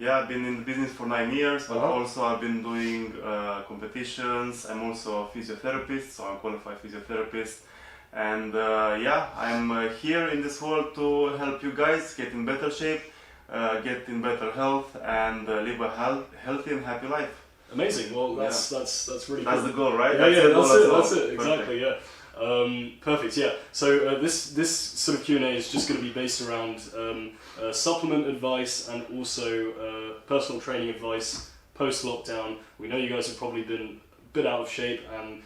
Yeah, I've been in the business for 9 years, but also I've been doing competitions. I'm also a physiotherapist, so I'm a qualified physiotherapist. And yeah, I'm here in this world to help you guys get in better shape, get in better health, and live a healthy and happy life. Amazing. Well, that's really that's cool. the goal, right? Yeah, that's that's it. Exactly. Perfect. Yeah. Perfect. Yeah. So this sort of Q&A is just going to be based around supplement advice and also personal training advice post lockdown. We know you guys have probably been a bit out of shape and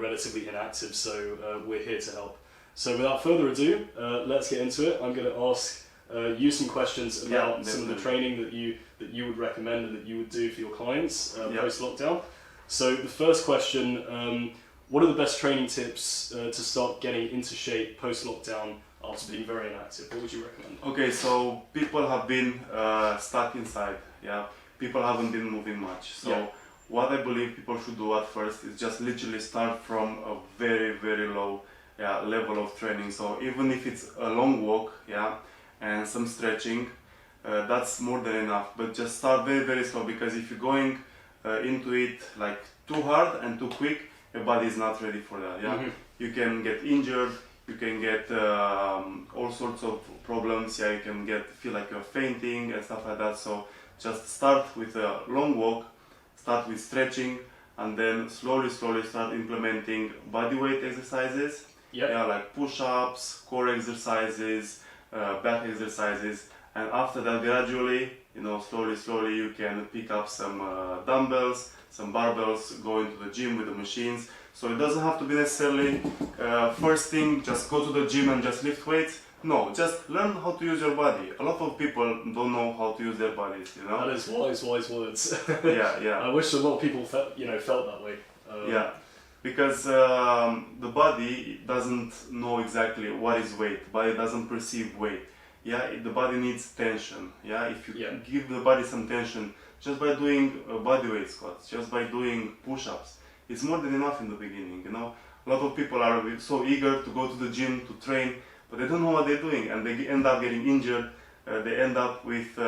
relatively inactive, so we're here to help. So without further ado, let's get into it. I'm going to ask you some questions about some of the training that you would recommend and that you would do for your clients post lockdown. So the first question, what are the best training tips to start getting into shape post lockdown after being very inactive? What would you recommend? Okay, so people have been stuck inside. Yeah, people haven't been moving much. So what I believe people should do at first is just literally start from a very, very low level of training. So even if it's a long walk, and some stretching, that's more than enough. But just start very, very slow, because if you're going into it like too hard and too quick, your body is not ready for that. Yeah, you can get injured. You can get all sorts of problems. Yeah, you can feel like you're fainting and stuff like that. So just start with a long walk. Start with stretching, and then slowly start implementing body weight exercises. Like push-ups, core exercises, back exercises, and after that, gradually, slowly you can pick up some dumbbells, some barbells, go into the gym with the machines. So it doesn't have to be necessarily first thing, just go to the gym and just lift weights. No, just learn how to use your body. A lot of people don't know how to use their bodies, That is wise words. Yeah. I wish a lot of people felt that way. Because the body doesn't know exactly what is weight. The body doesn't perceive weight. The body needs tension. If you give the body some tension, just by doing body weight squats, just by doing push-ups, it's more than enough in the beginning. A lot of people are so eager to go to the gym to train, but they don't know what they're doing, and they end up getting injured. They end up with,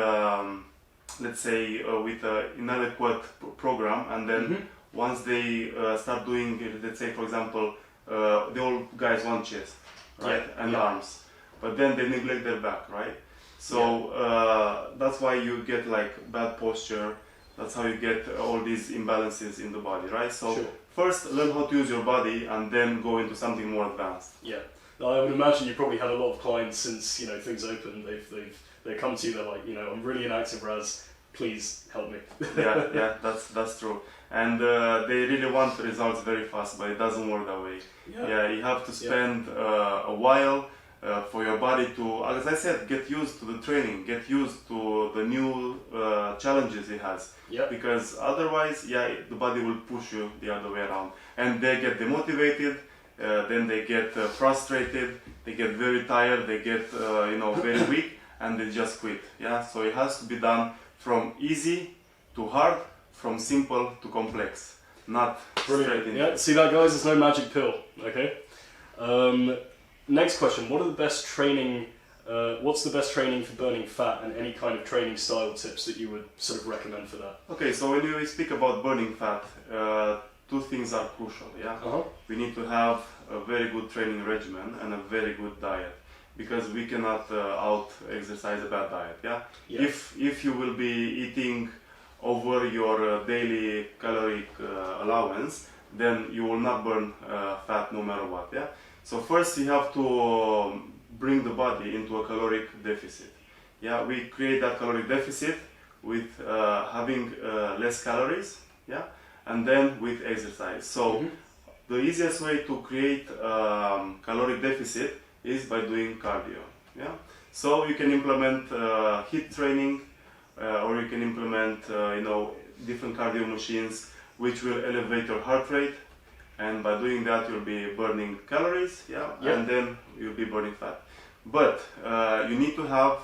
let's say, with an inadequate program, and then once they start doing, let's say, for example, the old guys want chest, right, and arms, but then they neglect their back, right? So that's why you get like bad posture. That's how you get all these imbalances in the body, right? So first learn how to use your body, and then go into something more advanced. Yeah. I would imagine you probably had a lot of clients since things opened. They come to you. They're like, I'm really inactive, Raz. Please help me. yeah, that's true. And they really want results very fast, but it doesn't work that way. You have to spend a while for your body to, as I said, get used to the training, get used to the new challenges it has. Because otherwise, the body will push you the other way around, and they get demotivated. Then they get frustrated, they get very tired, they get very weak, and they just quit. So it has to be done from easy to hard, from simple to complex, not straight in. See that, guys? There's no magic pill. Okay. Next question: what are the best training? What's the best training for burning fat, and any kind of training style tips that you would sort of recommend for that? Okay, so when we speak about burning fat, two things are crucial. We need to have a very good training regimen and a very good diet, because we cannot out exercise a bad diet. If you will be eating over your daily caloric allowance, then you will not burn fat no matter what. So first you have to bring the body into a caloric deficit. We create that caloric deficit with having less calories. And then with exercise. So the easiest way to create caloric deficit is by doing cardio. So you can implement HIIT training, or you can implement different cardio machines which will elevate your heart rate, and by doing that you'll be burning calories, and then you'll be burning fat. But you need to have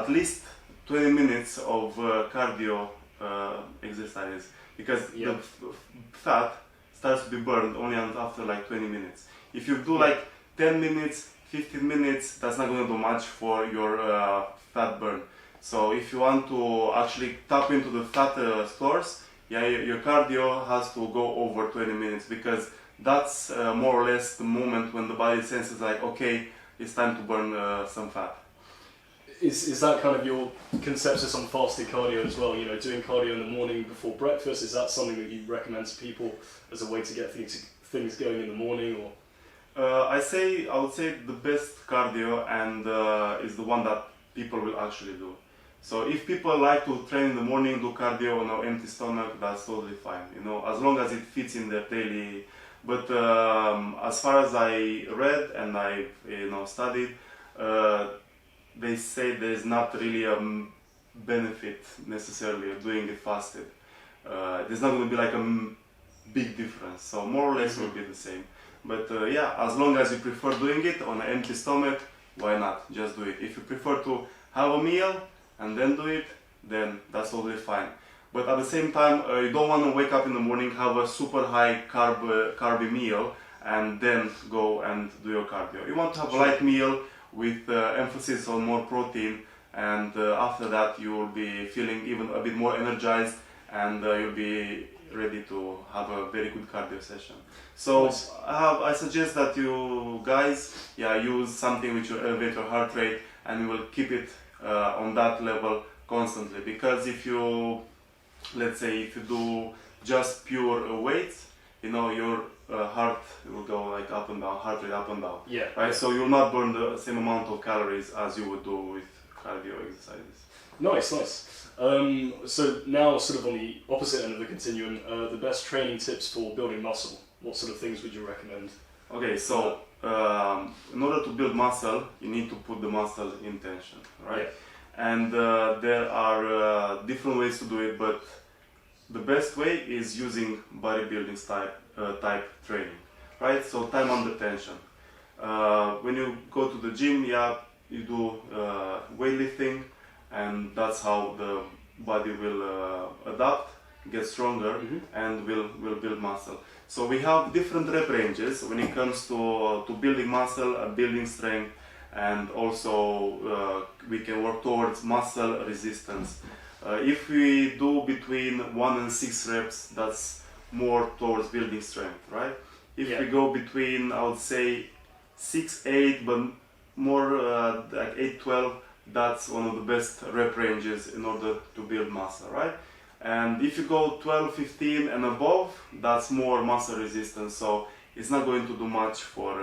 at least 20 minutes of cardio exercises, because the fat starts to be burned only after like 20 minutes. If you do like 10 minutes, 15 minutes, that's not going to do much for your fat burn. So if you want to actually tap into the fat stores, yeah, your cardio has to go over 20 minutes, because that's more or less the moment when the body senses like, okay, it's time to burn some fat. Is that kind of your consensus on fasted cardio as well? You know, doing cardio in the morning before breakfast, is that something that you recommend to people as a way to get things going in the morning? Or I would say the best cardio and is the one that people will actually do. So if people like to train in the morning, do cardio on an empty stomach, that's totally fine. You know, as long as it fits in their daily. But as far as I read and I studied, they say there is not really a benefit necessarily of doing it fasted. There's not going to be like a big difference. So more or less will be the same. But yeah, as long as you prefer doing it on an empty stomach, why not? Just do it. If you prefer to have a meal and then do it, then that's totally fine. But at the same time, you don't want to wake up in the morning, have a super high carby meal, and then go and do your cardio. You want to have a light meal with emphasis on more protein, and after that you will be feeling even a bit more energized, and you'll be ready to have a very good cardio session. So nice. I suggest that you guys use something which will elevate your heart rate, and you will keep it on that level constantly. Because if you, let's say, if you do just pure weights, you know, your heart will go like up and down, heart rate up and down. Yeah. Right. So you'll not burn the same amount of calories as you would do with cardio exercises. Nice, nice. So now, sort of on the opposite end of the continuum, the best training tips for building muscle. What sort of things would you recommend? Okay, so in order to build muscle, you need to put the muscle in tension, right? Yeah. And there are different ways to do it, but the best way is using bodybuilding type training, right? So time under tension. When you go to the gym, you do weightlifting, and that's how the body will adapt, get stronger, and will build muscle. So we have different rep ranges when it comes to building muscle, building strength, and also we can work towards muscle resistance. If we do between 1 and 6 reps, that's more towards building strength, right? If we go between, I would say, 6, 8, but more like 8, 12, that's one of the best rep ranges in order to build muscle, right? And if you go 12, 15 and above, that's more muscle resistance, so it's not going to do much for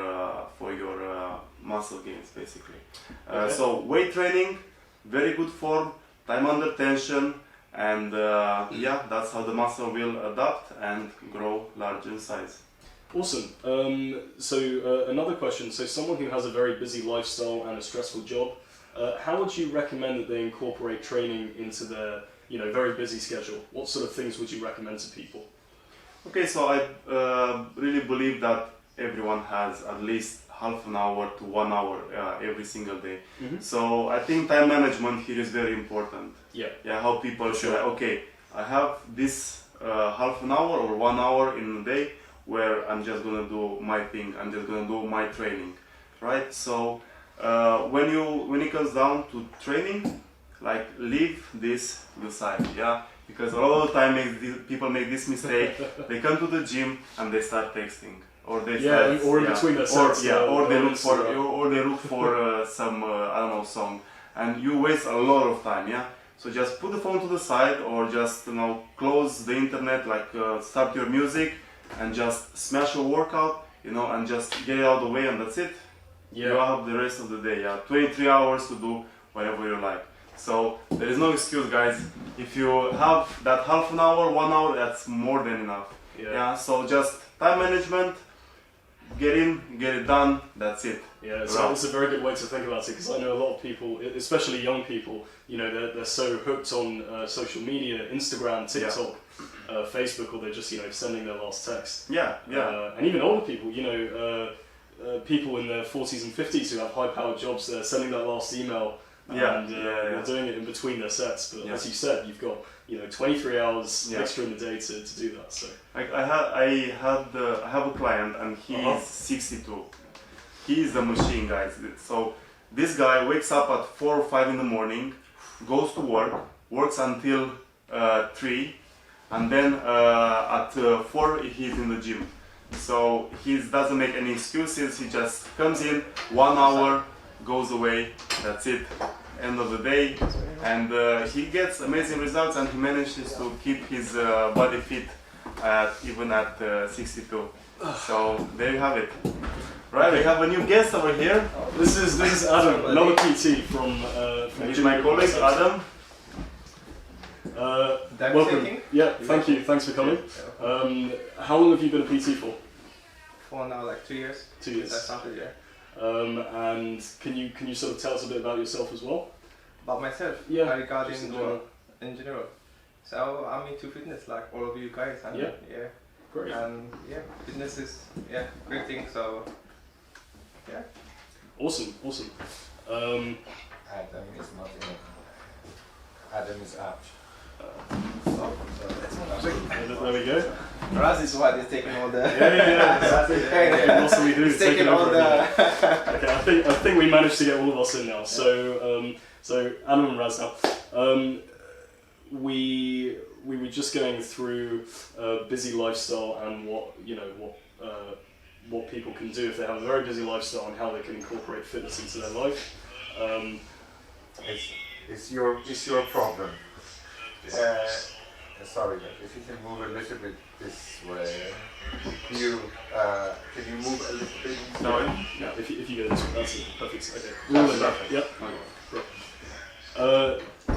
your muscle gains, basically. So weight training, very good form, time under tension, and that's how the muscle will adapt and grow large in size. Awesome. So another question, so someone who has a very busy lifestyle and a stressful job, how would you recommend that they incorporate training into their very busy schedule? What sort of things would you recommend to people? Okay, so I really believe that everyone has at least half an hour to 1 hour every single day. So I think time management here is very important. Yeah, how people say, okay, I have this half an hour or 1 hour in a day where I'm just gonna do my thing, I'm just gonna do my training, right? So when it comes down to training, like, leave this aside, because a lot of the time people make this mistake. They come to the gym and they start texting, or they start, or in between their sets, or they look for some I don't know, song, and you waste a lot of time. So just put the phone to the side, or just close the internet, like start your music and just smash your workout, and just get it out of the way, and that's it. You have the rest of the day, 23 hours to do whatever you like. So there is no excuse, guys. If you have that half an hour, 1 hour, that's more than enough. So just time management, get in, get it done, that's it. So it's a very good way to think about it, because I know a lot of people, especially young people, they're so hooked on social media, Instagram, TikTok, Facebook, or they're just sending their last text. And even older people, people in their 40s and 50s who have high-powered jobs, they're sending that last email. They're doing it in between their sets, but as you said, you've got 23 hours extra in the day to do that. So I have a client, and he's 62. He is a machine, guys. So this guy wakes up at 4 or 5 in the morning, goes to work, works until 3, and then at 4 he's in the gym. So he doesn't make any excuses, he just comes in, 1 hour, goes away, that's it, end of the day. And he gets amazing results, and he manages to keep his body fit even at 62. So there you have it. Right, we have a new guest over here. This is Adam, another PT from Which my colleague Adam. Welcome. Yeah, thank you. Thanks for coming. How long have you been a PT for? For now, like 2 years. 2 years. Since I started, And can you sort of tell us a bit about yourself as well? About myself, Yeah. regarding just in general. So I'm into fitness, like all of you guys. And Yeah. Great. And fitness is great thing. So yeah. Awesome. Adam is not in. Adam is out. There we go. Raz is what is taking all the. Yeah. What else do we do? He's taking all the. Okay, I think we managed to get all of us in now. So Adam and Raz now. We were just going through a busy lifestyle and what people can do if they have a very busy lifestyle and how they can incorporate fitness into their life. It's your problem. Sorry, if you can move a little bit this way. Can you move a little bit? Sorry? Yeah, if you go this way, that's it. Perfect. Okay. We're all in there. Yep.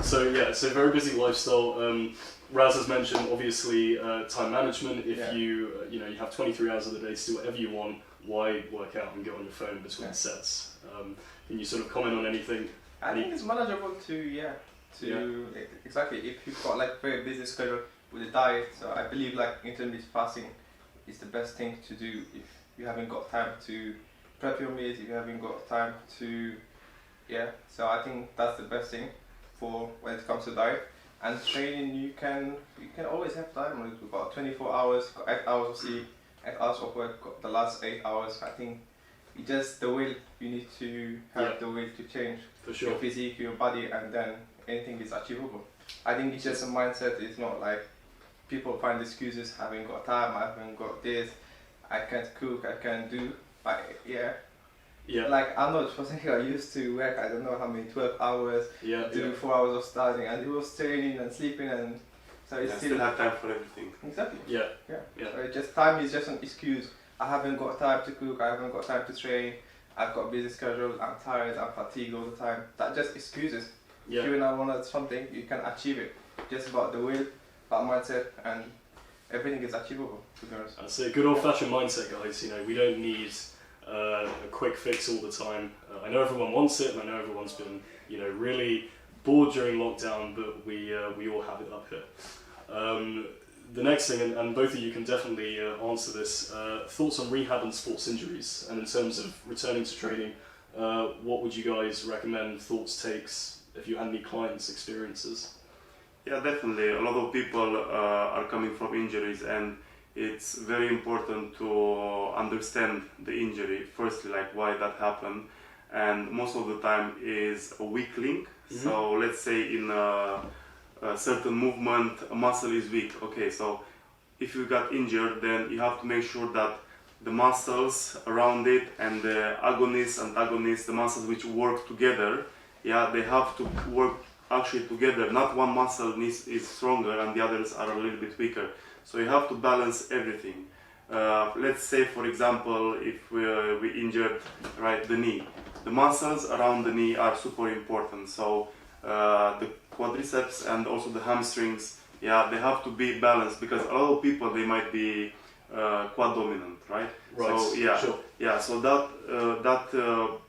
So very busy lifestyle. Raz has mentioned obviously time management. If you have 23 hours of the day to do whatever you want, why work out and get on your phone between sets? Can you sort of comment on anything? I think it's manageable exactly if you've got like very busy schedule with a diet. So I believe like intermittent fasting is the best thing to do if you haven't got time to prep your meals, if you haven't got time to so I think that's the best thing for when it comes to diet. And training, you can always have time. We've got 24 hours, got 8 hours of sleep, 8 hours of work, got the last 8 hours. I think it's just the will, you need to have the will to change For sure. your physique, your body, and then anything is achievable. I think it's just a mindset. It's not like people find excuses, I haven't got time, I haven't got this, I can't cook, I can't do. But like Arnold Schwarzenegger used to work, I don't know how many, 12 hours, do 4 hours of studying, and he was training and sleeping, and so it's still have time for everything. Exactly. Yeah. So it just time is just an excuse. I haven't got time to cook, I haven't got time to train, I've got a busy schedule, I'm tired, I'm fatigued all the time. That's just excuses. If you and want something, you can achieve it. Just about the will, about mindset, and everything is achievable, to be honest. That's a good old-fashioned mindset, guys. We don't need a quick fix all the time. I know everyone wants it, and I know everyone's been, really bored during lockdown, but we all have it up here. The next thing, and both of you can definitely answer this, thoughts on rehab and sports injuries, and in terms of returning to training, what would you guys recommend, thoughts, takes, if you had any clients' experiences? Yeah, definitely. A lot of people are coming from injuries, and it's very important to understand the injury, firstly, like why that happened, and most of the time is a weak link. So let's say in a certain movement a muscle is weak. Okay, so if you got injured, then you have to make sure that the muscles around it and the agonists, antagonists, the muscles which work together, they have to work actually together. Not one muscle is stronger and the others are a little bit weaker. So you have to balance everything. Let's say, for example, if we injured the knee, the muscles around the knee are super important. So the quadriceps and also the hamstrings, they have to be balanced, because a lot of people, they might be quad dominant, right? So so that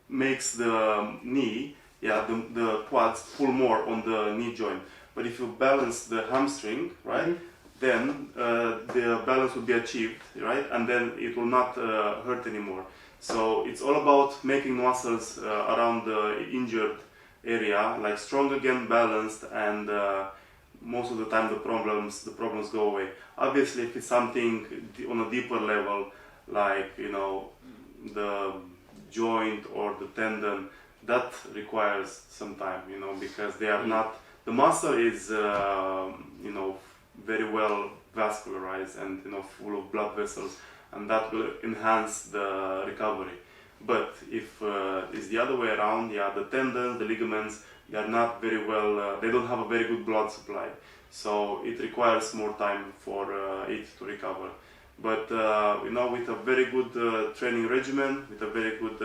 makes the knee, the quads pull more on the knee joint. But if you balance the hamstring, right, then the balance will be achieved, right, and then it will not hurt anymore. So it's all about making muscles around the injured area like strong again, balanced, and most of the time the problems go away. Obviously, if it's something on a deeper level, like the joint or the tendon, that requires some time, you know, because they are not, the muscle is, you know, very well vascularized and, you know, full of blood vessels, and that will enhance the recovery. But if it's the other way around, yeah, the tendons, the ligaments, they are not very well, they don't have a very good blood supply. So it requires more time for it to recover. But you know, with a very good training regimen, with a very good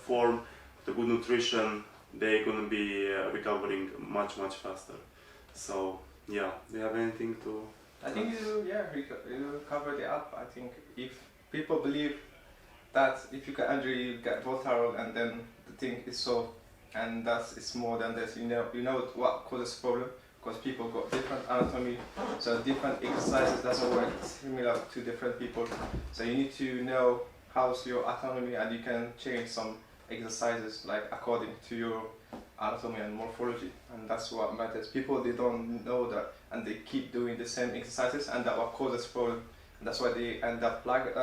form, with a good nutrition, they're going to be recovering much faster. So yeah, do you have anything to? I think you covered it up. I think if people believe that if you get injury, you get Voltarol, and then the thing is solved, and it's more than this. You know what causes problem, because people got different anatomy, so different exercises doesn't work similar to different people. So you need to know how's your anatomy, and you can change some exercises like according to your anatomy and morphology, and that's what matters. People, they don't know that, and they keep doing the same exercises, and that what causes problem. And that's why they end up like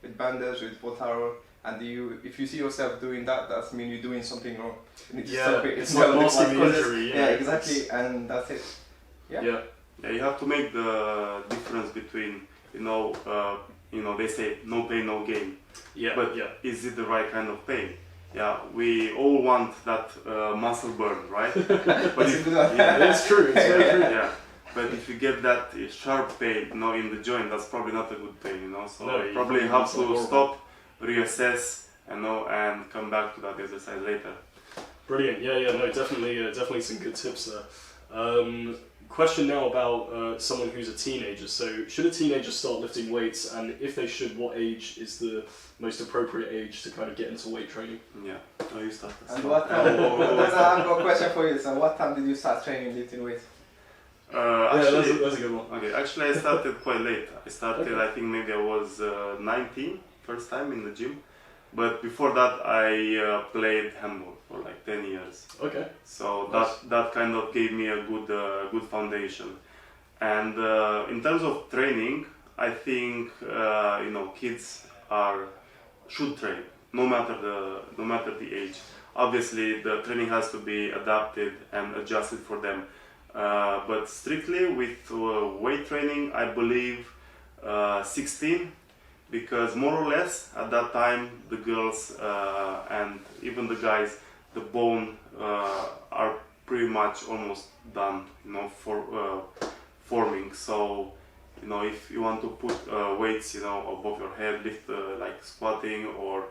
with bandage, with Voltarol. And if you see yourself doing that, that means you're doing something wrong. You need to stop it. It's like masking the injury. Yeah, exactly, and that's it. Yeah, you have to make the difference between, you know, they say no pain, no gain. But is it the right kind of pain? Yeah, we all want that muscle burn, right? But it's true. It's very true. Yeah. But if you get that sharp pain, you know, in the joint, that's probably not a good pain, you know. So you probably have to stop, reassess, you know, and come back to that exercise later. Brilliant. No, definitely some good tips there. Question now about someone who's a teenager. So, should a teenager start lifting weights, and if they should, what age is the most appropriate age to kind of get into weight training? Yeah. Oh, you start. And what time? I've got a question for you. So, what time did you start training lifting weights? Actually, that's a good one. Okay, actually I started quite late. I started, I think maybe I was 19, first time in the gym. But before that I played handball for like 10 years. Okay. So that kind of gave me a good foundation. And in terms of training, I think you know, kids should train no matter the age. Obviously the training has to be adapted and adjusted for them. But strictly with weight training, I believe 16, because more or less at that time the girls and even the guys, the bone are pretty much almost done, you know, for forming. So, you know, if you want to put weights, you know, above your head, lift like squatting or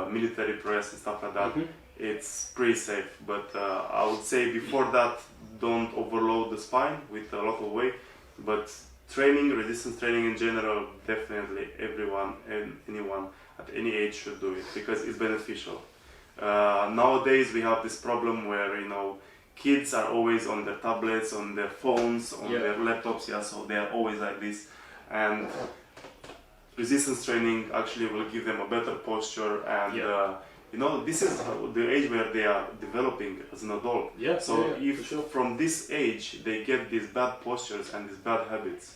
military press and stuff like that, it's pretty safe. But I would say before that, don't overload the spine with a lot of weight. But training, resistance training in general, definitely everyone and anyone at any age should do it, because it's beneficial. Nowadays we have this problem where, you know, kids are always on their tablets, on their phones, on their laptops, so they are always like this. And resistance training actually will give them a better posture, and you know, this is the age where they are developing as an adult. If from this age they get these bad postures and these bad habits,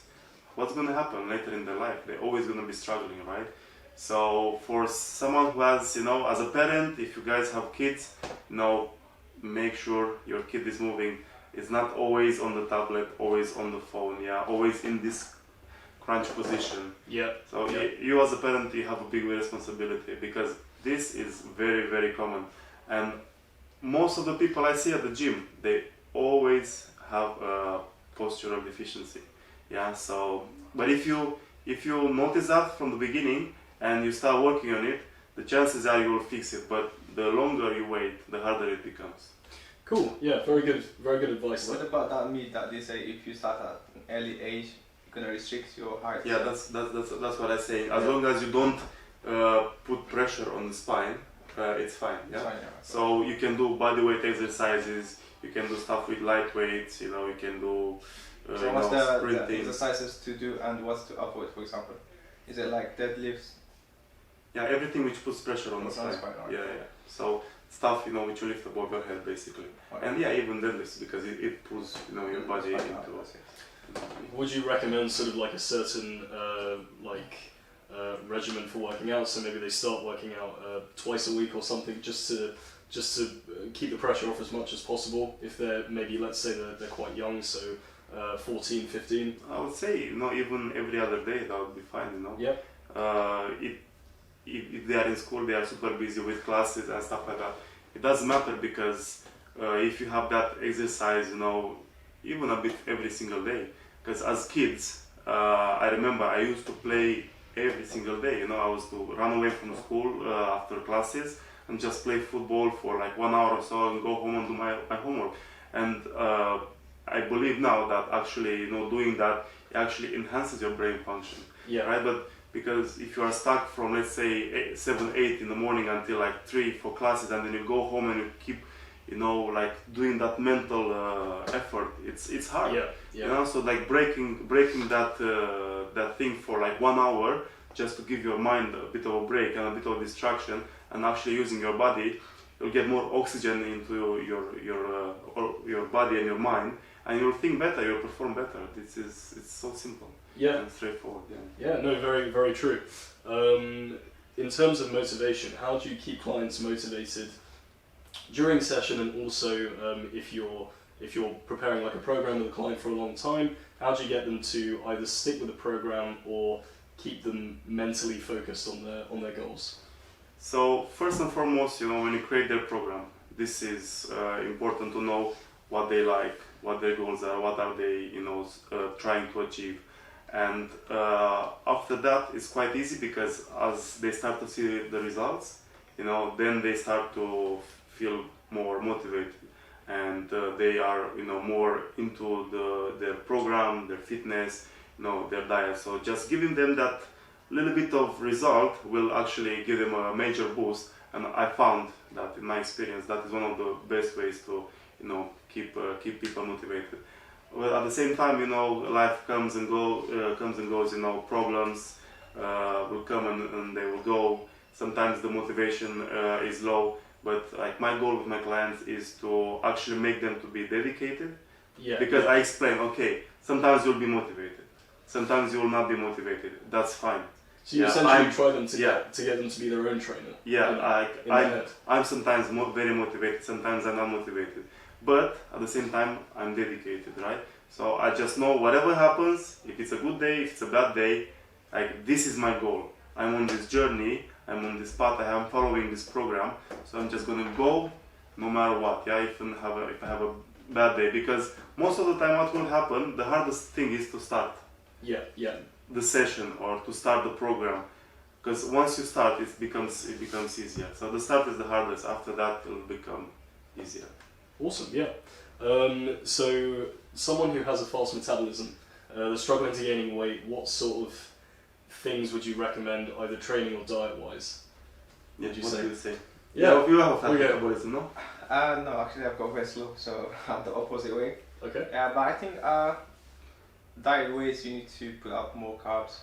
what's going to happen later in their life? They're always going to be struggling, right? So for someone who has, you know, as a parent, if you guys have kids, you know, make sure your kid is moving. It's not always on the tablet, always on the phone, always in this crunch position. So you as a parent, you have a big responsibility, because this is very, very common. And most of the people I see at the gym, they always have a postural deficiency. So, but if you notice that from the beginning and you start working on it, the chances are you will fix it. But the longer you wait, the harder it becomes. Cool. Very good advice. What about that myth that they say if you start at an early age, you're gonna restrict your height? That's what I say. As long as you don't put pressure on the spine, it's fine. It's fine, So you can do bodyweight exercises. You can do stuff with light weights. You know, you can do. So what's the exercises to do and what's to avoid, for example? Is it like deadlifts? Everything which puts pressure on the spine. So stuff, you know, which you lift above your head, basically. And even deadlifts, because it pulls, you know, your body into. Would you recommend sort of like a certain regimen for working out? So maybe they start working out twice a week or something, just to just to keep the pressure off as much as possible if they're maybe, let's say they're quite young, so 14, 15? I would say, even every other day that would be fine, Yeah. If they are in school, they are super busy with classes and stuff like that. It doesn't matter because if you have that exercise, even a bit every single day. Because as kids, I remember I used to play every single day. I was to run away from school after classes and just play football for like 1 hour or so and go home and do my homework. And I believe now that actually, doing that actually enhances your brain function. Yeah. Right? But because if you are stuck from, let's say, 7, 8 in the morning until like 3 for classes, and then you go home and you keep, like doing that mental effort, it's hard. Yeah. Yeah. So like breaking that thing for like 1 hour just to give your mind a bit of a break and a bit of distraction, and actually using your body, you'll get more oxygen into your body and your mind, and you'll think better, you'll perform better. It's so simple. Yeah. And straightforward. Yeah. No, very, very true. In terms of motivation, how do you keep clients motivated during session, and also if you're preparing like a program with a client for a long time, how do you get them to either stick with the program or keep them mentally focused on their goals? So first and foremost, when you create their program, this is important to know what they like, what their goals are, what are they, trying to achieve. And after that, it's quite easy because as they start to see the results, then they start to feel more motivated, and they are, more into their program, their fitness, their diet. So just giving them that little bit of result will actually give them a major boost. And I found that in my experience, that is one of the best ways to, keep people motivated. Well, at the same time, life comes and goes. Problems will come and they will go. Sometimes the motivation is low, but like my goal with my clients is to actually make them to be dedicated. Yeah. Because I explain, okay, sometimes you'll be motivated, sometimes you will not be motivated. That's fine. So you essentially try them to get them to be their own trainer. Yeah, I'm sometimes very motivated, sometimes I'm not motivated. But at the same time, I'm dedicated, right? So I just know whatever happens, if it's a good day, if it's a bad day, like this is my goal. I'm on this journey, I'm on this path, I am following this program, so I'm just gonna go no matter what. Yeah, if I have a bad day, because most of the time what will happen, the hardest thing is to start. Yeah. The session or to start the program, because once you start, it becomes easier. So the start is the hardest. After that, it will become easier. Awesome, yeah. So someone who has a fast metabolism, they're struggling to gaining weight, what sort of things would you recommend, either training or diet-wise? Yeah, Would you what say? do you say? Yeah, you have a fast metabolism, no? No, actually I've got very slow, so I'm the opposite way. Okay. But I think diet-wise you need to put up more carbs,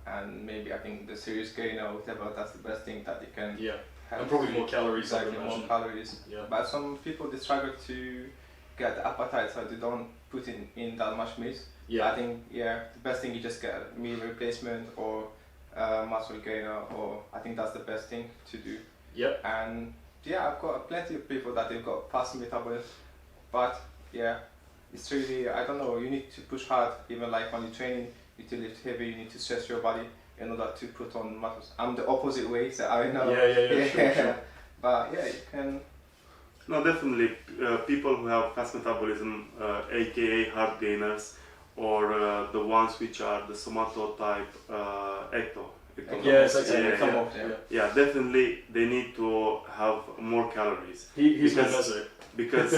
and maybe I think the serious gain or whatever, that's the best thing that you can have. And probably more calories, I would Exactly, more imagine. calories. Yeah. But some people, they struggle to get the appetite, so they don't put in that much meat. Yeah. I think, the best thing you just get a meal replacement or muscle gainer, or I think that's the best thing to do. Yep. And I've got plenty of people that they've got fast metabolism, but it's really, I don't know, you need to push hard, even like when you're training, you need to lift heavy, you need to stress your body in order to put on muscles. I'm the opposite way, so I know. Yeah. Sure. But you can. No, definitely. People who have fast metabolism, aka heart gainers, or the ones which are the somato type, ecto. Yeah, exactly. Yeah, definitely they need to have more calories. He's my meso. Because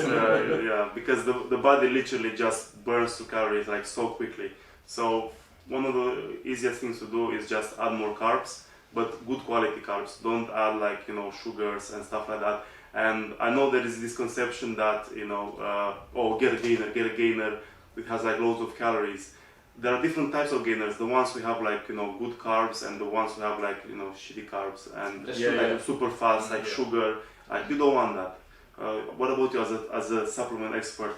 because the body literally just burns the calories like so quickly. So one of the easiest things to do is just add more carbs, but good quality carbs. Don't add like sugars and stuff like that. And I know there is this conception that get a gainer it has like loads of calories. There are different types of gainers. The ones who have like good carbs, and the ones who have like shitty carbs and super fast like sugar. Like you don't want that. What about you as a supplement expert?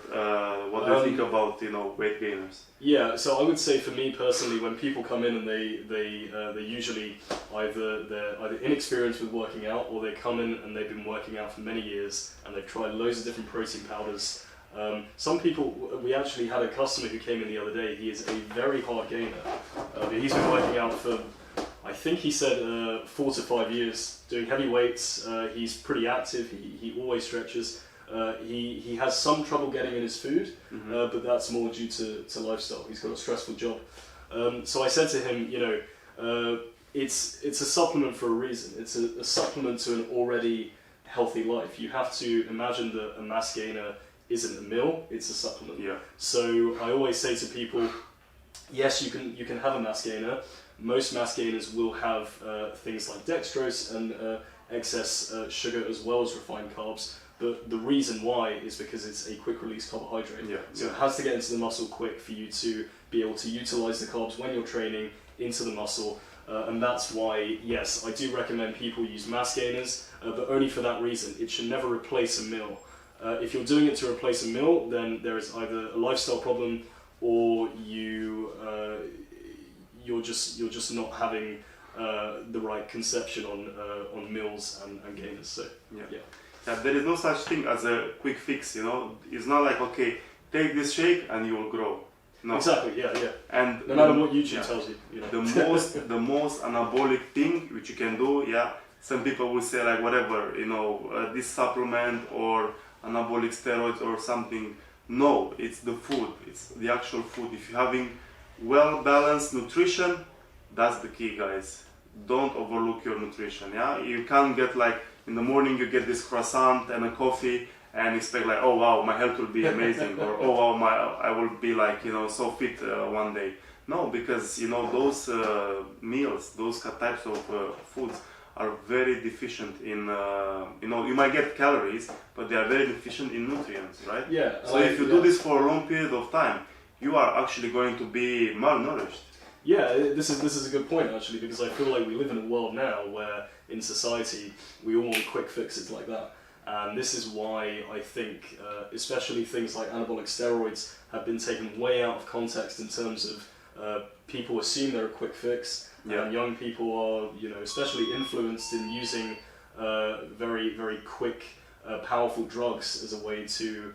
What do you think about weight gainers? Yeah, so I would say for me personally, when people come in and they usually they're inexperienced with working out, or they come in and they've been working out for many years and they've tried loads of different protein powders. Some people, we actually had a customer who came in the other day. He is a very hard gainer. He's been working out for, I think he said 4 to 5 years, doing heavy weights. He's pretty active. He always stretches. He has some trouble getting in his food, but that's more due to lifestyle. He's got a stressful job. So I said to him, it's a supplement for a reason. It's a supplement to an already healthy life. You have to imagine that a mass gainer isn't a meal, it's a supplement. Yeah. So I always say to people, yes, you can have a mass gainer. Most mass gainers will have things like dextrose and excess sugar as well as refined carbs. But the reason why is because it's a quick release carbohydrate. Yeah. So it has to get into the muscle quick for you to be able to utilize the carbs when you're training into the muscle. And that's why, yes, I do recommend people use mass gainers, but only for that reason. It should never replace a meal. If you're doing it to replace a meal, then there is either a lifestyle problem, or you're just not having the right conception on meals and gainers. So yeah. There is no such thing as a quick fix. It's not like, okay, take this shake and you will grow. No. Exactly. Yeah. And no matter what YouTube tells you, the most anabolic thing which you can do. Yeah. Some people will say like whatever, this supplement or anabolic steroids or something. No, it's the food. It's the actual food. If you're having well-balanced nutrition, that's the key, guys. Don't overlook your nutrition. Yeah, you can't get like in the morning you get this croissant and a coffee and expect like, oh wow, my health will be amazing, or oh wow, I will be like so fit one day. No, because those meals, those types of foods are very deficient in you might get calories, but they are very deficient in nutrients, right? Yeah. So if you do this for a long period of time, you are actually going to be malnourished. Yeah, this is a good point actually, because I feel like we live in a world now where in society we all want quick fixes like that, and this is why I think especially things like anabolic steroids have been taken way out of context in terms of people assume they're a quick fix. Yeah. And young people are, especially influenced in using very, very quick, powerful drugs as a way to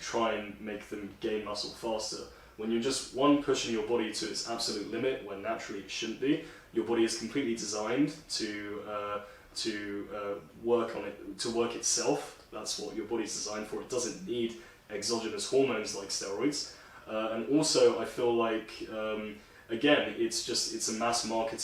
try and make them gain muscle faster. When you're just pushing your body to its absolute limit, when naturally it shouldn't be, your body is completely designed to work on it, to work itself. That's what your body's designed for. It doesn't need exogenous hormones like steroids. And also, I feel like again, it's a mass marketing